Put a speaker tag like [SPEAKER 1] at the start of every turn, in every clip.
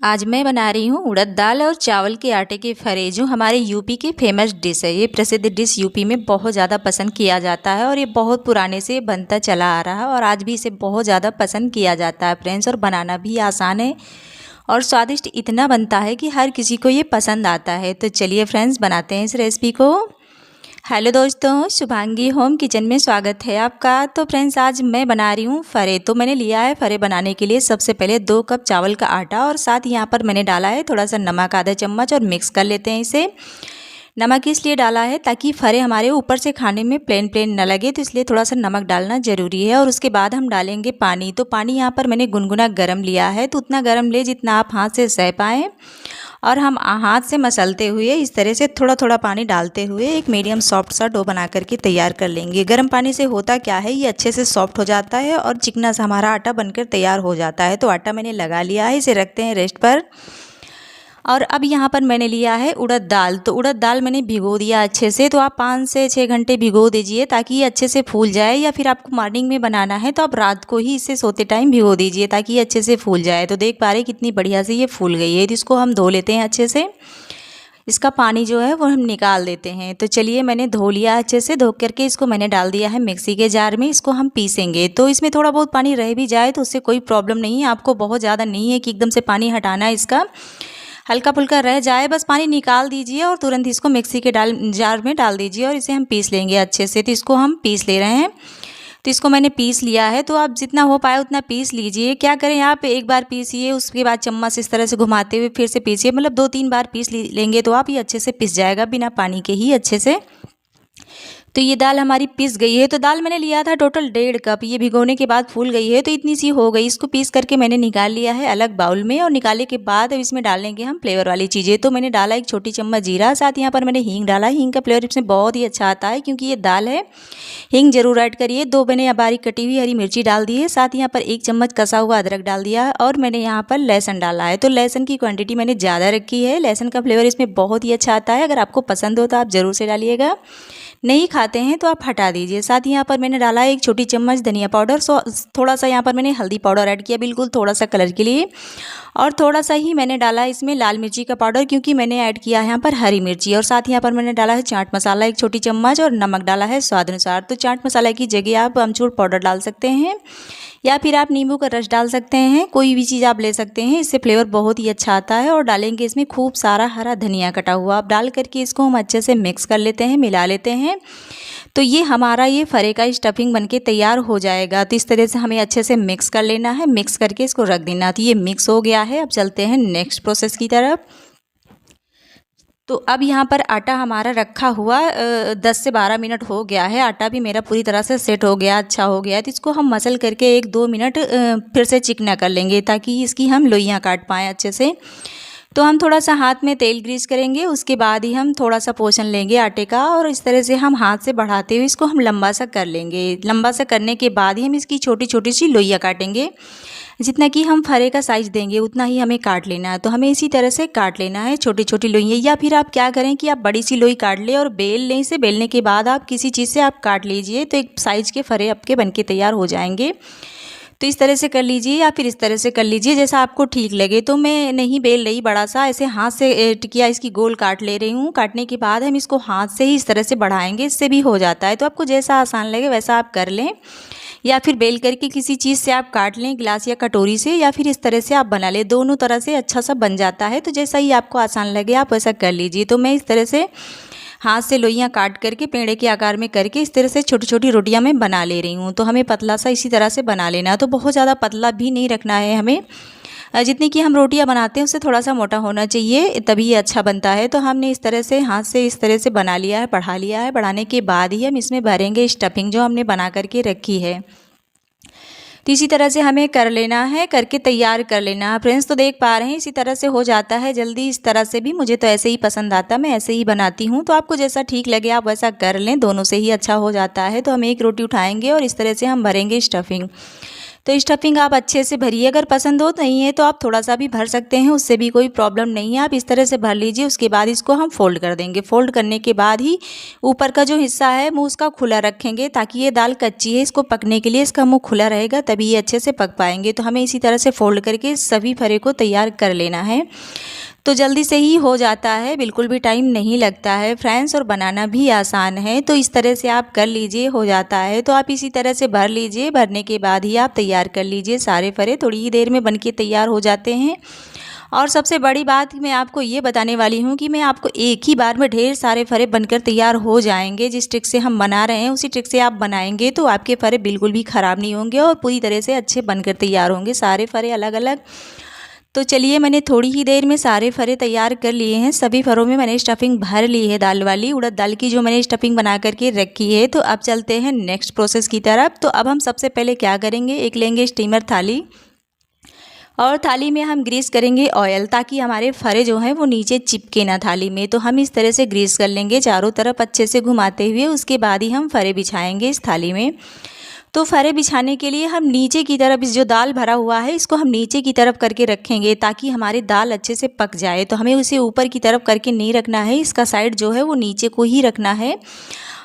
[SPEAKER 1] आज मैं बना रही हूँ उड़द दाल और चावल के आटे के फरे, जो हमारे यूपी की फेमस डिश है। ये प्रसिद्ध डिश यूपी में बहुत ज़्यादा पसंद किया जाता है और ये बहुत पुराने से बनता चला आ रहा है और आज भी इसे बहुत ज़्यादा पसंद किया जाता है फ्रेंड्स। और बनाना भी आसान है और स्वादिष्ट इतना बनता है कि हर किसी को ये पसंद आता है। तो चलिए फ्रेंड्स, बनाते हैं इस रेसिपी को। हेलो दोस्तों, शुभांगी होम किचन में स्वागत है आपका। तो फ्रेंड्स, आज मैं बना रही हूँ फरे। तो मैंने लिया है फरे बनाने के लिए सबसे पहले 2 कप चावल का आटा और साथ यहाँ पर मैंने डाला है थोड़ा सा नमक, आधा चम्मच, और मिक्स कर लेते हैं इसे। नमक इसलिए डाला है ताकि फरे हमारे ऊपर से खाने में प्लेन प्लेन न लगे, तो इसलिए थोड़ा सा नमक डालना ज़रूरी है। और उसके बाद हम डालेंगे पानी। तो पानी यहाँ पर मैंने गुनगुना गर्म लिया है, तो उतना गर्म ले जितना आप हाथ से सह पाएँ। और हम हाथ से मसलते हुए इस तरह से थोड़ा थोड़ा पानी डालते हुए एक मीडियम सॉफ्ट सा डो बना करके तैयार कर लेंगे। गर्म पानी से होता क्या है, ये अच्छे से सॉफ्ट हो जाता है और चिकना सा हमारा आटा बनकर तैयार हो जाता है। तो आटा मैंने लगा लिया है, इसे रखते हैं रेस्ट पर। और अब यहाँ पर मैंने लिया है उड़द दाल। तो उड़द दाल मैंने भिगो दिया अच्छे से। तो आप 5 से 6 घंटे भिगो दीजिए ताकि ये अच्छे से फूल जाए, या फिर आपको मॉर्निंग में बनाना है तो आप रात को ही इसे सोते टाइम भिगो दीजिए ताकि ये अच्छे से फूल जाए। तो देख पा रहे कितनी बढ़िया से ये फूल गई है। तो इसको हम धो लेते हैं अच्छे से। इसका पानी जो है वो हम निकाल देते हैं। तो चलिए, मैंने धो लिया अच्छे से। धो करके इसको मैंने डाल दिया है मिक्सी के जार में। इसको हम पीसेंगे। तो इसमें थोड़ा बहुत पानी रह भी जाए तो उससे कोई प्रॉब्लम नहीं है। आपको बहुत ज़्यादा नहीं है कि एकदम से पानी हटाना है इसका। हल्का फुल्का रह जाए, बस पानी निकाल दीजिए और तुरंत इसको मिक्सी के जार में डाल दीजिए और इसे हम पीस लेंगे अच्छे से। तो इसको हम पीस ले रहे हैं। तो इसको मैंने पीस लिया है। तो आप जितना हो पाए उतना पीस लीजिए। क्या करें, आप एक बार पीसिए, उसके बाद चम्मच इस तरह से घुमाते हुए फिर से पीसिए। मतलब 2-3 बार पीस लेंगे तो आप ये अच्छे से पिस जाएगा बिना पानी के ही अच्छे से। तो ये दाल हमारी पिस गई है। तो दाल मैंने लिया था टोटल 1.5 कप। ये भिगोने के बाद फूल गई है तो इतनी सी हो गई। इसको पीस करके मैंने निकाल लिया है अलग बाउल में। और निकालने के बाद अब इसमें डालेंगे हम फ्लेवर वाली चीज़ें। तो मैंने डाला 1 छोटी चम्मच जीरा, साथ यहाँ पर मैंने हींग डाला। हींग का फ्लेवर इसमें बहुत ही अच्छा आता है क्योंकि ये दाल है। हींग जरूर ऐड करिए। 2 मैंने बारीक कटी हुई हरी मिर्ची डाल दी है। साथ यहाँ पर 1 चम्मच कसा हुआ अदरक डाल दिया है और मैंने यहाँ पर लहसुन डाला है। तो लहसुन की क्वांटिटी मैंने ज़्यादा रखी है। लहसुन का फ्लेवर इसमें बहुत ही अच्छा आता है। अगर आपको पसंद हो तो आप ज़रूर से डालिएगा, नहीं खाते हैं तो आप हटा दीजिए। साथ ही यहाँ पर मैंने डाला है 1 छोटी चम्मच धनिया पाउडर। थोड़ा सा यहाँ पर मैंने हल्दी पाउडर ऐड किया, बिल्कुल थोड़ा सा कलर के लिए। और थोड़ा सा ही मैंने डाला है इसमें लाल मिर्ची का पाउडर, क्योंकि मैंने ऐड किया है यहाँ पर हरी मिर्ची। और साथ ही यहाँ पर मैंने डाला है चाट मसाला 1 छोटी चम्मच और नमक डाला है स्वाद अनुसार। तो चाट मसाला की जगह आप अमचूर पाउडर डाल सकते हैं या फिर आप नींबू का रस डाल सकते हैं। कोई भी चीज़ आप ले सकते हैं, इससे फ्लेवर बहुत ही अच्छा आता है। और डालेंगे इसमें खूब सारा हरा धनिया कटा हुआ। आप डाल करके इसको हम अच्छे से मिक्स कर लेते हैं, मिला लेते हैं। तो ये हमारा ये फरे का स्टफिंग बनके तैयार हो जाएगा। तो इस तरह से हमें अच्छे से मिक्स कर लेना है, मिक्स करके इसको रख देना। तो ये मिक्स हो गया है। अब चलते हैं नेक्स्ट प्रोसेस की तरफ। तो अब यहाँ पर आटा हमारा रखा हुआ 10 से 12 मिनट हो गया है। आटा भी मेरा पूरी तरह से सेट हो गया, अच्छा हो गया है। तो इसको हम मसल करके 1-2 मिनट फिर से चिकना कर लेंगे ताकि इसकी हम लोइयाँ काट पाएँ अच्छे से। तो हम थोड़ा सा हाथ में तेल ग्रीस करेंगे, उसके बाद ही हम थोड़ा सा पोषण लेंगे आटे का और इस तरह से हम हाथ से बढ़ाते हुए इसको हम लंबा सा कर लेंगे। लंबा सा करने के बाद ही हम इसकी छोटी छोटी सी लोइयाँ काटेंगे। जितना कि हम फरे का साइज़ देंगे उतना ही हमें काट लेना है। तो हमें इसी तरह से काट लेना है छोटी छोटी लोइयाँ। या फिर आप क्या करें कि आप बड़ी सी लोई काट लें और बेल लें। इसे बेलने के बाद आप किसी चीज़ से आप काट लीजिए, तो एक साइज़ के फरे आपके बनके तैयार हो जाएंगे। तो इस तरह से कर लीजिए या फिर इस तरह से कर लीजिए, जैसा आपको ठीक लगे। तो मैं नहीं बेल रही बड़ा सा, ऐसे हाथ से टिकिया इसकी गोल काट ले रही हूँ। काटने के बाद हम इसको हाथ से ही इस तरह से बढ़ाएंगे, इससे भी हो जाता है। तो आपको जैसा आसान लगे वैसा आप कर लें, या फिर बेल करके किसी चीज़ से आप काट लें, गिलास या कटोरी से, या फिर इस तरह से आप बना लें। दोनों तरह से अच्छा सा बन जाता है। तो जैसा ही आपको आसान लगे आप वैसा कर लीजिए। तो मैं इस तरह से हाथ से लोइयाँ काट करके पेड़े के आकार में करके इस तरह से छोटी छोटी रोटियां मैं बना ले रही हूँ। तो हमें पतला सा इसी तरह से बना लेना है। तो बहुत ज़्यादा पतला भी नहीं रखना है हमें। जितनी की हम रोटियां बनाते हैं उससे थोड़ा सा मोटा होना चाहिए, तभी ये अच्छा बनता है। तो हमने इस तरह से हाथ से इस तरह से बना लिया है, बढ़ा लिया है। बढ़ाने के बाद ही हम इसमें भरेंगे स्टफिंग जो हमने बना करके रखी है। तो इसी तरह से हमें कर लेना है, करके तैयार कर लेना है फ्रेंड्स। तो देख पा रहे हैं इसी तरह से हो जाता है जल्दी। इस तरह से भी मुझे तो ऐसे ही पसंद आता, मैं ऐसे ही बनाती हूँ। तो आपको जैसा ठीक लगे आप वैसा कर लें, दोनों से ही अच्छा हो जाता है। तो हम एक रोटी उठाएंगे और इस तरह से हम भरेंगे स्टफिंग। तो स्टफिंग आप अच्छे से भरिए, अगर पसंद हो नहीं है तो आप थोड़ा सा भी भर सकते हैं, उससे भी कोई प्रॉब्लम नहीं है। आप इस तरह से भर लीजिए। उसके बाद इसको हम फोल्ड कर देंगे। फोल्ड करने के बाद ही ऊपर का जो हिस्सा है मुँह उसका खुला रखेंगे, ताकि ये दाल कच्ची है, इसको पकने के लिए इसका मुँह खुला रहेगा, तभी ये अच्छे से पक पाएंगे। तो हमें इसी तरह से फोल्ड करके सभी फरे को तैयार कर लेना है। तो जल्दी से ही हो जाता है, बिल्कुल भी टाइम नहीं लगता है फ्रेंड्स, और बनाना भी आसान है। तो इस तरह से आप कर लीजिए, हो जाता है। तो आप इसी तरह से भर लीजिए। भरने के बाद ही आप तैयार कर लीजिए सारे फरे, थोड़ी ही देर में बनके तैयार हो जाते हैं। और सबसे बड़ी बात मैं आपको ये बताने वाली हूँ कि मैं आपको एक ही बार में ढेर सारे फरे बनकर तैयार हो जाएंगे। जिस ट्रिक से हम बना रहे हैं उसी ट्रिक से आप बनाएंगे तो आपके फरे बिल्कुल भी ख़राब नहीं होंगे और पूरी तरह से अच्छे बनकर तैयार होंगे, सारे फरे अलग अलग। तो चलिए, मैंने थोड़ी ही देर में सारे फरे तैयार कर लिए हैं। सभी फरों में मैंने स्टफिंग भर ली है, दाल वाली उड़द दाल की जो मैंने स्टफिंग बना करके रखी है। तो अब चलते हैं नेक्स्ट प्रोसेस की तरफ। तो अब हम सबसे पहले क्या करेंगे, एक लेंगे स्टीमर थाली और थाली में हम ग्रीस करेंगे ऑयल, ताकि हमारे फरे जो हैं वो नीचे चिपके ना थाली में। तो हम इस तरह से ग्रीस कर लेंगे चारों तरफ अच्छे से घुमाते हुए। उसके बाद ही हम फरे बिछाएंगे इस थाली में। तो फरे बिछाने के लिए हम नीचे की तरफ, इस जो दाल भरा हुआ है इसको हम नीचे की तरफ करके रखेंगे, ताकि हमारी दाल अच्छे से पक जाए। तो हमें उसे ऊपर की तरफ करके नहीं रखना है, इसका साइड जो है वो नीचे को ही रखना है।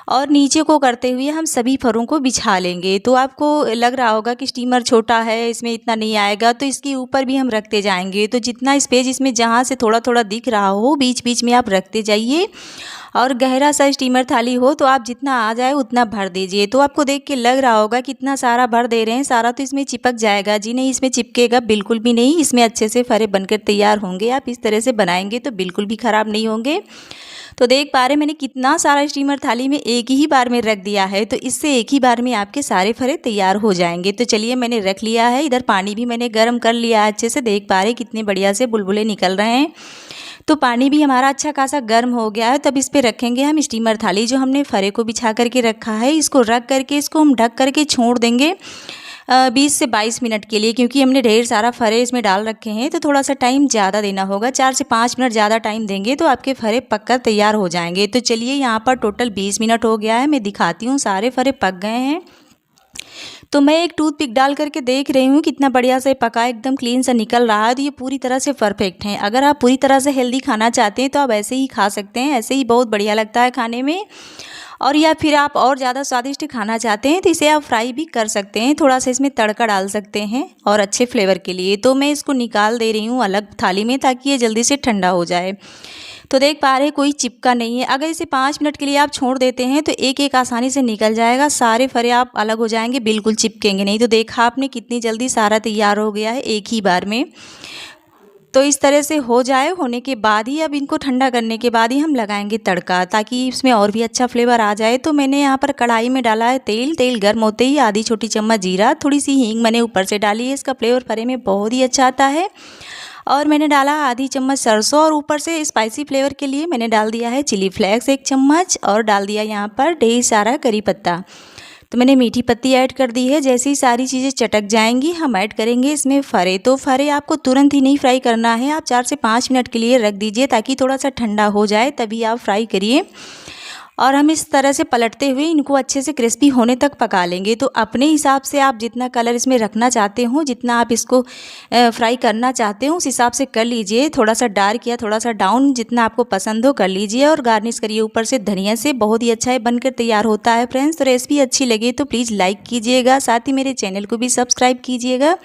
[SPEAKER 1] और नीचे को करते हुए हम सभी फरों को बिछा लेंगे। तो आपको लग रहा होगा कि स्टीमर छोटा है, इसमें इतना नहीं आएगा, तो इसके ऊपर भी हम रखते जाएंगे। तो जितना स्पेस इसमें जहाँ से थोड़ा थोड़ा दिख रहा हो बीच बीच में आप रखते जाइए। और गहरा सा स्टीमर थाली हो तो आप जितना आ जाए उतना भर दीजिए। तो आपको देख के लग रहा होगा कितना सारा भर दे रहे हैं, सारा तो इसमें चिपक जाएगा। जी नहीं, इसमें चिपकेगा बिल्कुल भी नहीं, इसमें अच्छे से फरे बनकर तैयार होंगे। आप इस तरह से बनाएंगे तो बिल्कुल भी ख़राब नहीं होंगे। तो देख पा रहे मैंने कितना सारा स्टीमर थाली में एक ही बार में रख दिया है, तो इससे एक ही बार में आपके सारे फरे तैयार हो जाएंगे। तो चलिए, मैंने रख लिया है। इधर पानी भी मैंने गर्म कर लिया है अच्छे से, देख पा रहे कितने बढ़िया से बुलबुले निकल रहे हैं। तो पानी भी हमारा अच्छा खासा गर्म हो गया है। तब इस पे रखेंगे हम स्टीमर थाली, जो हमने फरे को बिछा करके रखा है। इसको रख करके इसको हम ढक करके छोड़ देंगे 20 से 22 मिनट के लिए, क्योंकि हमने ढेर सारा फरे इसमें डाल रखे हैं तो थोड़ा सा टाइम ज़्यादा देना होगा। 4 से 5 मिनट ज़्यादा टाइम देंगे तो आपके फरे पककर तैयार हो जाएंगे। तो चलिए, यहाँ पर टोटल 20 मिनट हो गया है। मैं दिखाती हूँ, सारे फरे पक गए हैं। तो मैं एक टूथपिक डाल करके देख रही हूँ कितना बढ़िया से पका, एकदम क्लीन सा निकल रहा है। तो ये पूरी तरह से परफेक्ट है। अगर आप पूरी तरह से हेल्दी खाना चाहते हैं तो आप ऐसे ही खा सकते हैं, ऐसे ही बहुत बढ़िया लगता है खाने में। और या फिर आप और ज़्यादा स्वादिष्ट खाना चाहते हैं तो इसे आप फ्राई भी कर सकते हैं, थोड़ा सा इसमें तड़का डाल सकते हैं और अच्छे फ्लेवर के लिए। तो मैं इसको निकाल दे रही हूँ अलग थाली में, ताकि ये जल्दी से ठंडा हो जाए। तो देख पा रहे हैं कोई चिपका नहीं है। अगर इसे 5 मिनट के लिए आप छोड़ देते हैं तो एक एक आसानी से निकल जाएगा, सारे फरे आप अलग हो जाएंगे, बिल्कुल चिपकेंगे नहीं। तो देखा आपने कितनी जल्दी सारा तैयार हो गया है एक ही बार में। तो इस तरह से हो जाए, होने के बाद ही अब इनको ठंडा करने के बाद ही हम लगाएंगे तड़का, ताकि इसमें और भी अच्छा फ्लेवर आ जाए। तो मैंने यहाँ पर कढ़ाई में डाला है तेल। तेल गर्म होते ही आधी छोटी चम्मच जीरा, थोड़ी सी हींग मैंने ऊपर से डाली है, इसका फ्लेवर फरे में बहुत ही अच्छा आता है। और मैंने डाला आधी चम्मच सरसों, और ऊपर से स्पाइसी फ्लेवर के लिए मैंने डाल दिया है चिली फ्लेक्स 1 चम्मच, और डाल दिया यहाँ पर ढेर सारा करी पत्ता। तो मैंने मीठी पत्ती ऐड कर दी है। जैसे ही सारी चीज़ें चटक जाएंगी हम ऐड करेंगे इसमें फरे। तो फरे आपको तुरंत ही नहीं फ्राई करना है, आप 4 से 5 मिनट के लिए रख दीजिए, ताकि थोड़ा सा ठंडा हो जाए, तभी आप फ्राई करिए। और हम इस तरह से पलटते हुए इनको अच्छे से क्रिस्पी होने तक पका लेंगे। तो अपने हिसाब से आप जितना कलर इसमें रखना चाहते हो, जितना आप इसको फ्राई करना चाहते हो, उस हिसाब से कर लीजिए। थोड़ा सा डार्क या थोड़ा सा डाउन, जितना आपको पसंद हो कर लीजिए। और गार्निश करिए ऊपर से धनिया से, बहुत ही अच्छा है बनकर तैयार होता है फ्रेंड्स। तो रेसिपी अच्छी लगे तो प्लीज़ लाइक कीजिएगा, साथ ही मेरे चैनल को भी सब्सक्राइब कीजिएगा।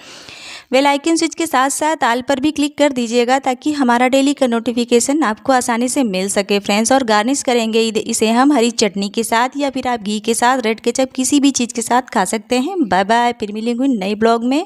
[SPEAKER 1] बेल आइकन स्विच के साथ साथ आल पर भी क्लिक कर दीजिएगा, ताकि हमारा डेली का नोटिफिकेशन आपको आसानी से मिल सके फ्रेंड्स। और गार्निश करेंगे इसे हम हरी चटनी के साथ, या फिर आप घी के साथ, रेड केचप, किसी भी चीज़ के साथ खा सकते हैं। बाय बाय, फिर मिलेंगे नए ब्लॉग में।